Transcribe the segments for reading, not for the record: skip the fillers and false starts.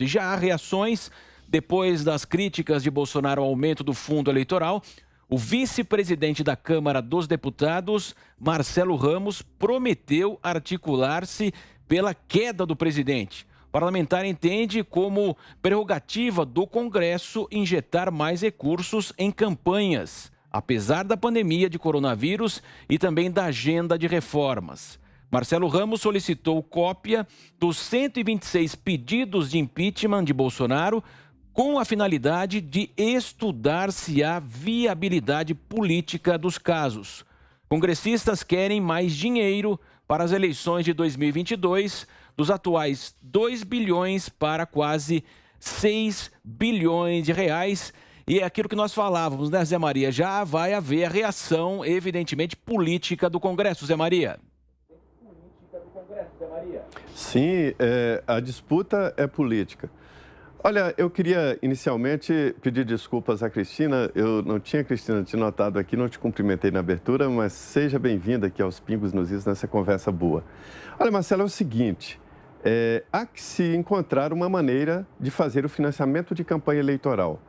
E já há reações depois das críticas de Bolsonaro ao aumento do fundo eleitoral. O vice-presidente da Câmara dos Deputados, Marcelo Ramos, prometeu articular-se pela queda do presidente. O parlamentar entende como prerrogativa do Congresso injetar mais recursos em campanhas, apesar da pandemia de coronavírus e também da agenda de reformas. Marcelo Ramos solicitou cópia dos 126 pedidos de impeachment de Bolsonaro, com a finalidade de estudar se há viabilidade política dos casos. Congressistas querem mais dinheiro para as eleições de 2022, dos atuais 2 bilhões para quase 6 bilhões de reais. E é aquilo que nós falávamos, né, Zé Maria? Já vai haver a reação, evidentemente, política do Congresso, Zé Maria. Sim, a disputa é política. Olha, eu queria inicialmente pedir desculpas à Cristina. Eu não tinha, Cristina, te notado aqui, não te cumprimentei na abertura, mas seja bem-vinda aqui aos Pingos nos Is nessa conversa boa. Olha, Marcelo, é o seguinte, há que se encontrar uma maneira de fazer o financiamento de campanha eleitoral.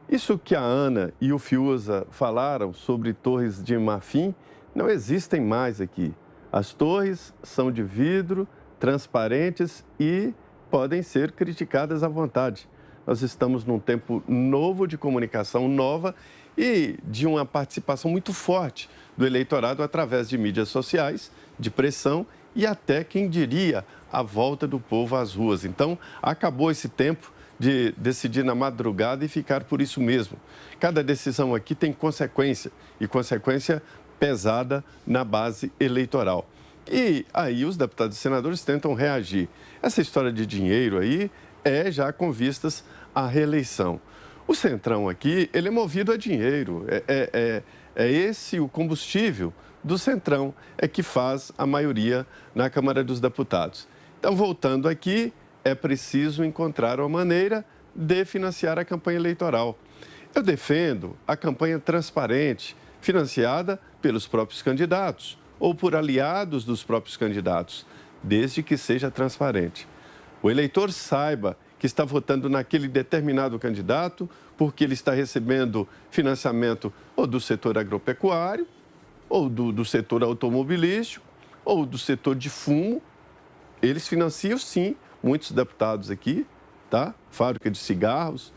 Isso que a Ana e o Fiuza falaram sobre torres de marfim não existem mais aqui. As torres são de vidro, transparentes e podem ser criticadas à vontade. Nós estamos num tempo novo de comunicação nova e de uma participação muito forte do eleitorado através de mídias sociais, de pressão e até, quem diria, a volta do povo às ruas. Então, acabou esse tempo de decidir na madrugada e ficar por isso mesmo. Cada decisão aqui tem consequência, e consequência pesada na base eleitoral. E aí os deputados e senadores tentam reagir. Essa história de dinheiro aí é já com vistas à reeleição. O Centrão aqui, ele é movido a dinheiro. É esse o combustível do Centrão, é que faz a maioria na Câmara dos Deputados. Então, voltando aqui, é preciso encontrar uma maneira de financiar a campanha eleitoral. Eu defendo a campanha transparente, financiada pelos próprios candidatos ou por aliados dos próprios candidatos, desde que seja transparente. O eleitor saiba que está votando naquele determinado candidato porque ele está recebendo financiamento ou do setor agropecuário, ou do setor automobilístico, ou do setor de fumo. Eles financiam, sim, muitos deputados aqui, tá? Fábrica de cigarros,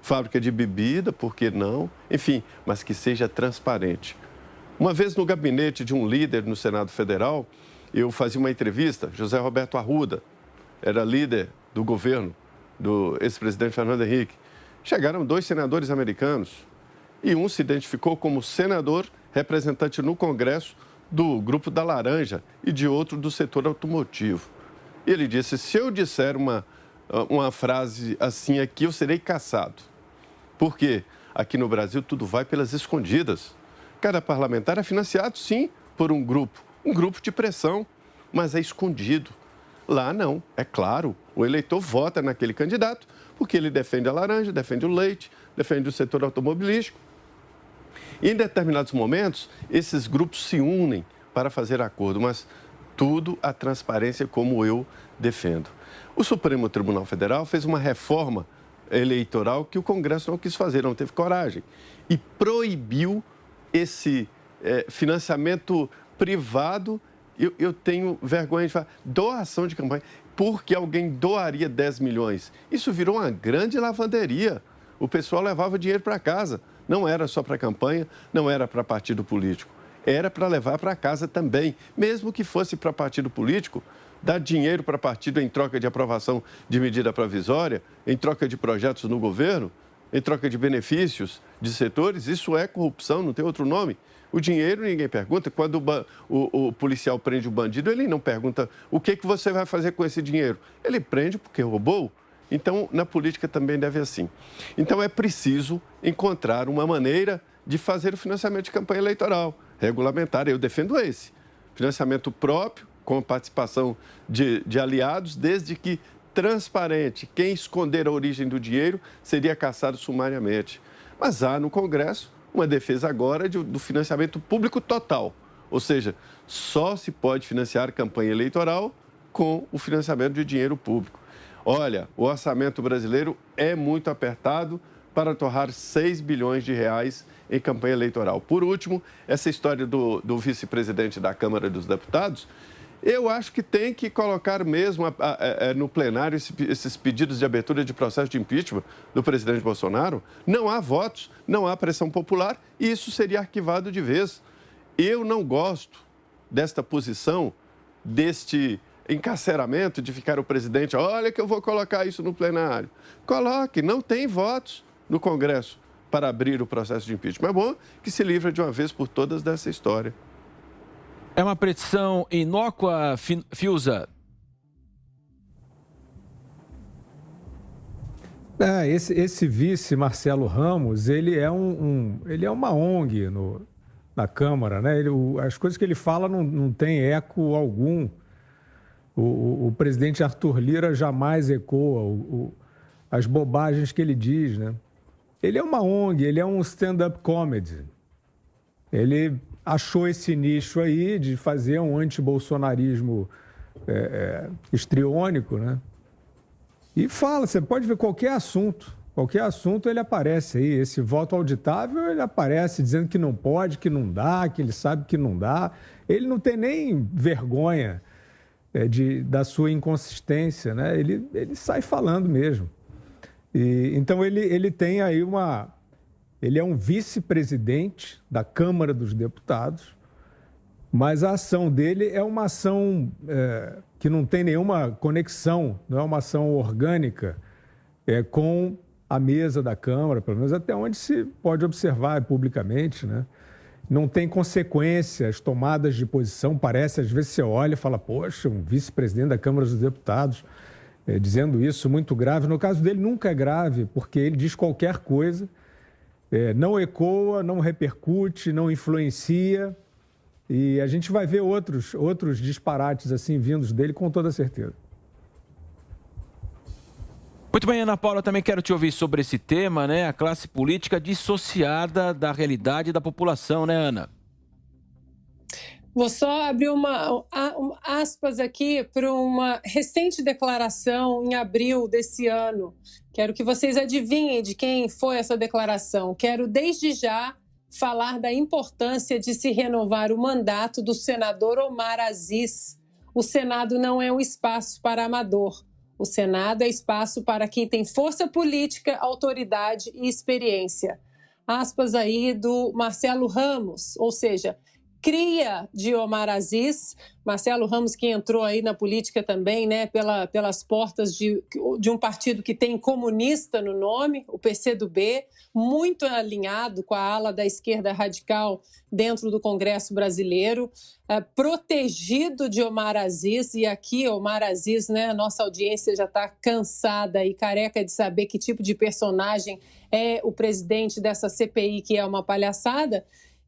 fábrica de bebida, por que não? Enfim, mas que seja transparente. Uma vez no gabinete de um líder no Senado Federal, eu fazia uma entrevista, José Roberto Arruda, era líder do governo do ex-presidente Fernando Henrique. Chegaram 2 senadores americanos e um se identificou como senador representante no Congresso do Grupo da Laranja e de outro do setor automotivo. E ele disse, se eu disser uma frase assim aqui, eu serei caçado. Por quê? Aqui no Brasil tudo vai pelas escondidas. Cada parlamentar é financiado, sim, por um grupo de pressão, mas é escondido. Lá não, é claro, o eleitor vota naquele candidato porque ele defende a laranja, defende o leite, defende o setor automobilístico. E em determinados momentos, esses grupos se unem para fazer acordo, mas tudo a transparência como eu defendo. O Supremo Tribunal Federal fez uma reforma eleitoral que o Congresso não quis fazer, não teve coragem, e proibiu esse financiamento privado. Eu tenho vergonha de falar, doação de campanha, porque alguém doaria 10 milhões. Isso virou uma grande lavanderia. O pessoal levava dinheiro para casa. Não era só para campanha, não era para partido político. Era para levar para casa também. Mesmo que fosse para partido político, dar dinheiro para partido em troca de aprovação de medida provisória, em troca de projetos no governo, em troca de benefícios de setores, isso é corrupção, não tem outro nome. O dinheiro ninguém pergunta. Quando o policial prende o bandido, ele não pergunta o que você vai fazer com esse dinheiro. Ele prende porque roubou. Então, na política também deve ser assim. Então, é preciso encontrar uma maneira de fazer o financiamento de campanha eleitoral, regulamentar. Eu defendo esse. Financiamento próprio, com a participação de aliados, desde que transparente. Quem esconder a origem do dinheiro seria caçado sumariamente. Mas há no Congresso uma defesa agora do financiamento público total. Ou seja, só se pode financiar campanha eleitoral com o financiamento de dinheiro público. olha, o orçamento brasileiro é muito apertado para torrar 6 bilhões de reais em campanha eleitoral. Por último, essa história do vice-presidente da Câmara dos Deputados, eu acho que tem que colocar mesmo no plenário esses pedidos de abertura de processo de impeachment do presidente Bolsonaro. Não há votos, não há pressão popular e isso seria arquivado de vez. Eu não gosto desta posição, deste encarceramento de ficar o presidente, olha que eu vou colocar isso no plenário. Coloque, não tem votos no Congresso para abrir o processo de impeachment. É bom que se livre de uma vez por todas dessa história. É uma pressão inócua, Fiuza? Esse vice, Marcelo Ramos, ele é uma ONG na Câmara, né? As coisas que ele fala não tem eco algum. O presidente Arthur Lira jamais ecoa as bobagens que ele diz, né? Ele é uma ONG, ele é um stand-up comedy. Ele achou esse nicho aí de fazer um antibolsonarismo histriônico, né? E fala, você pode ver qualquer assunto ele aparece aí. Esse voto auditável, ele aparece dizendo que não pode, que não dá, que ele sabe que não dá. Ele não tem nem vergonha da sua inconsistência, né? Ele sai falando mesmo. Então, ele tem aí ele é um vice-presidente da Câmara dos Deputados, mas a ação dele é uma ação que não tem nenhuma conexão, não é uma ação orgânica com a mesa da Câmara, pelo menos até onde se pode observar publicamente, né? Não tem consequências, tomadas de posição, parece, às vezes você olha e fala, poxa, um vice-presidente da Câmara dos Deputados dizendo isso, muito grave. No caso dele, nunca é grave, porque ele diz qualquer coisa, não ecoa, não repercute, não influencia, e a gente vai ver outros disparates assim vindos dele com toda certeza. Muito bem, Ana Paula, também quero te ouvir sobre esse tema, né? A classe política dissociada da realidade da população, né, Ana? Vou só abrir aspas aqui para uma recente declaração em abril desse ano. Quero que vocês adivinhem de quem foi essa declaração. Quero, desde já, falar da importância de se renovar o mandato do senador Omar Aziz. O Senado não é um espaço para amador. O Senado é espaço para quem tem força política, autoridade e experiência. Aspas aí do Marcelo Ramos, ou seja, cria de Omar Aziz. Marcelo Ramos, que entrou aí na política também, né, pelas portas de um partido que tem comunista no nome, o PCdoB, muito alinhado com a ala da esquerda radical dentro do Congresso brasileiro, protegido de Omar Aziz. E aqui, Omar Aziz, né, a nossa audiência já está cansada e careca de saber que tipo de personagem é o presidente dessa CPI, que é uma palhaçada.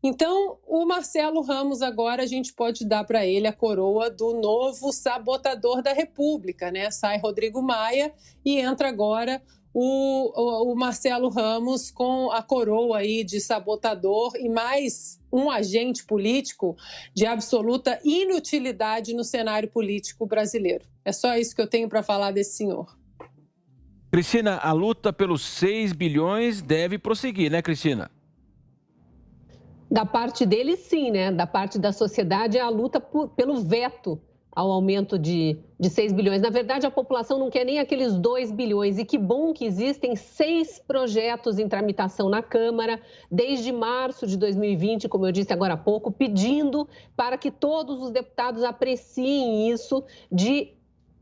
Então, o Marcelo Ramos agora a gente pode dar para ele a coroa do novo sabotador da República, né? Sai Rodrigo Maia e entra agora o Marcelo Ramos com a coroa aí de sabotador e mais um agente político de absoluta inutilidade no cenário político brasileiro. É só isso que eu tenho para falar desse senhor. Cristina, a luta pelos 6 bilhões deve prosseguir, né, Cristina? Da parte dele, sim, né? Da parte da sociedade, é a luta pelo veto ao aumento de 6 bilhões. Na verdade, a população não quer nem aqueles 2 bilhões. E que bom que existem 6 projetos em tramitação na Câmara, desde março de 2020, como eu disse agora há pouco, pedindo para que todos os deputados apreciem isso, de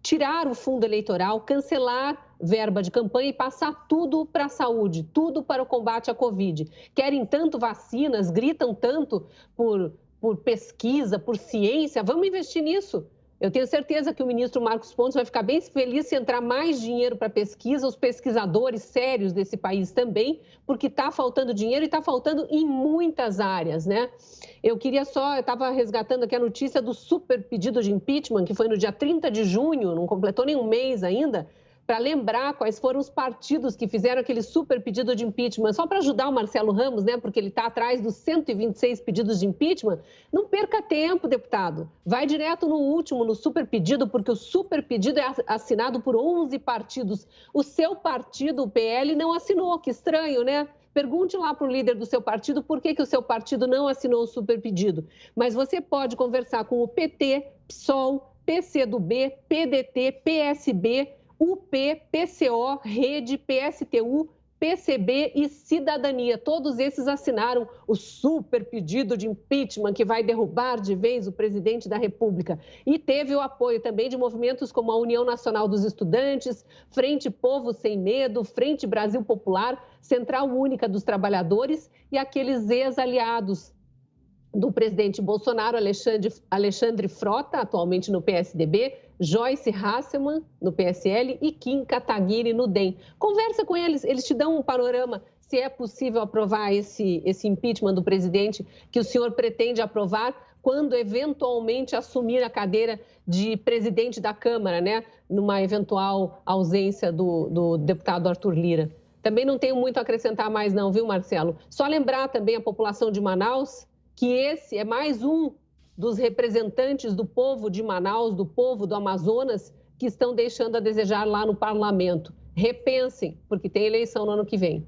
tirar o fundo eleitoral, cancelar verba de campanha e passar tudo para a saúde, tudo para o combate à Covid. Querem tanto vacinas, gritam tanto por pesquisa, por ciência, vamos investir nisso. Eu tenho certeza que o ministro Marcos Pontes vai ficar bem feliz se entrar mais dinheiro para pesquisa, os pesquisadores sérios desse país também, porque está faltando dinheiro e está faltando em muitas áreas, né? Eu estava resgatando aqui a notícia do super pedido de impeachment, que foi no dia 30 de junho, não completou nem um mês ainda, para lembrar quais foram os partidos que fizeram aquele super pedido de impeachment, só para ajudar o Marcelo Ramos, né? Porque ele está atrás dos 126 pedidos de impeachment. Não perca tempo, deputado. Vai direto no último, no super pedido, porque o super pedido é assinado por 11 partidos. O seu partido, o PL, não assinou. Que estranho, né? Pergunte lá para o líder do seu partido por que o seu partido não assinou o super pedido. Mas você pode conversar com o PT, PSOL, PCdoB, PDT, PSB, UP, PCO, Rede, PSTU, PCB e Cidadania. Todos esses assinaram o super pedido de impeachment que vai derrubar de vez o presidente da República. E teve o apoio também de movimentos como a União Nacional dos Estudantes, Frente Povo Sem Medo, Frente Brasil Popular, Central Única dos Trabalhadores e aqueles ex-aliados do presidente Bolsonaro, Alexandre Frota, atualmente no PSDB, Joyce Hasselmann, no PSL, e Kim Kataguiri, no DEM. Conversa com eles, eles te dão um panorama se é possível aprovar esse impeachment do presidente que o senhor pretende aprovar quando eventualmente assumir a cadeira de presidente da Câmara, né? Numa eventual ausência do deputado Arthur Lira. Também não tenho muito a acrescentar mais não, viu, Marcelo? Só lembrar também a população de Manaus que esse é mais um dos representantes do povo de Manaus, do povo do Amazonas, que estão deixando a desejar lá no parlamento. Repensem, porque tem eleição no ano que vem.